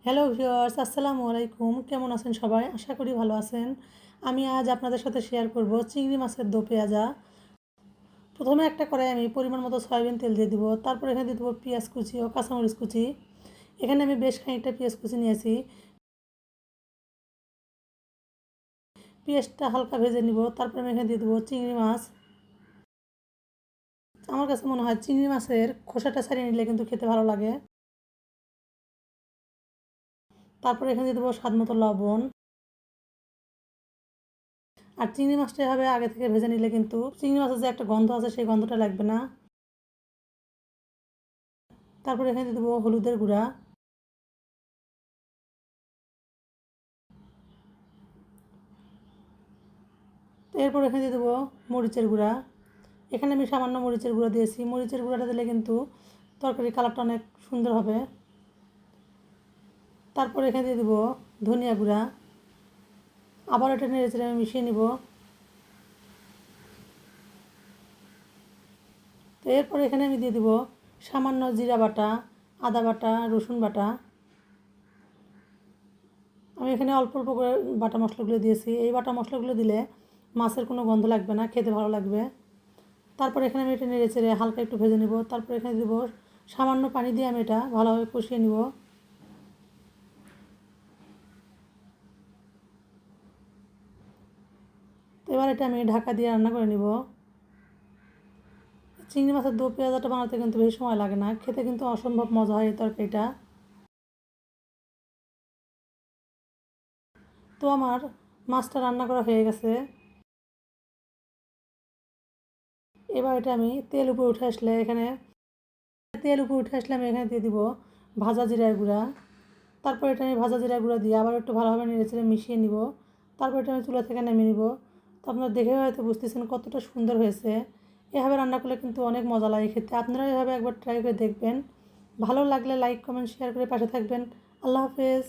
Hello viewers, আসসালামু আলাইকুম। কেমন আছেন সবাই? আশা করি ভালো আছেন। আমি আজ আপনাদের সাথে শেয়ার করব চিংড়ি মাছের দো পেঁয়াজা। প্রথমে একটা কড়াই আমি পরিমাণ মতো সয়াবিন তেল দিয়ে দিব। তারপর এখানে দিয়ে দেবো পেঁয়াজ কুচি ও কাঁচামরিচ কুচি। এখানে আমি বেশ খানিকটা পেঁয়াজ কুচি নিয়েছি। পেঁয়াজটা হালকা ভেজে নিব। তারপর আমি এখানে দিয়ে দেবো চিংড়ি মাছ। আমার কাছে মনে হয় চিংড়ি মাছের খোসাটা ছাড়িয়ে নিলে কিন্তু খেতে ভালো লাগে। তারপর এখানে দিয়ে দেবো স্বাদ মতো লবণ। আর চিংড়ি মাছটা এভাবে আগে থেকে ভেজে নিলে কিন্তু চিংড়ি মাছের যে একটা গন্ধ আছে সেই গন্ধটা লাগবে না। তারপর এখানে দিয়ে দেবো হলুদের গুঁড়া। এরপর এখানে দিয়ে দেবো মরিচের গুঁড়া। এখানে আমি সামান্য মরিচের গুঁড়া দিয়েছি। মরিচের গুঁড়াটা দিলে কিন্তু তরকারির কালারটা অনেক সুন্দর হবে। তারপর এখানে দিয়ে দেবো ধনিয়া গুঁড়া। আবার এটা নেড়েচেড়ে আমি মিশিয়ে নিব। তো এরপর এখানে আমি দিয়ে দেবো সামান্য জিরা বাটা, আদা বাটা, রসুন বাটা। আমি এখানে অল্প অল্প করে বাটা মশলাগুলো দিয়েছি। এই বাটা মশলাগুলো দিলে মাছের কোনো গন্ধ লাগবে না, খেতে ভালো লাগবে। তারপর এখানে আমি এটা নেড়েচেড়ে হালকা একটু ভেজে নিব। তারপর এখানে দেবো সামান্য পানি দিয়ে আমি এটা ভালোভাবে কষিয়ে নিব। তো এবার এটা আমি ঢাকা দিয়ে রান্না করে নিব। চিংড়ি মাছের দো পেঁয়াজাটা বানাতে কিন্তু বেশি সময় লাগে না, খেতে কিন্তু অসম্ভব মজা হয় এই তরকারিটা। তো আমার মাছটা রান্না করা হয়ে গেছে। এবার এটা আমি তেল উপরে উঠে আসলে আমি এখানে দিয়ে দিব ভাজা জিরার গুঁড়া। তারপর এটা আমি ভাজা জিরার গুঁড়া দিয়ে আবার একটু ভালোভাবে নেড়েচেড়ে মিশিয়ে নিব। তারপর এটা আমি চুলা থেকে নামিয়ে নিব। তো আপনারা দেখে হয়তো বুঝতেছেন কতটা সুন্দর হয়েছে। এভাবে রান্না করলে কিন্তু অনেক মজা লাগে খেতে। আপনারা এভাবে একবার ট্রাই করে দেখবেন। ভালো লাগলে লাইক কমেন্ট শেয়ার করে পাশে থাকবেন। আল্লাহ হাফেজ।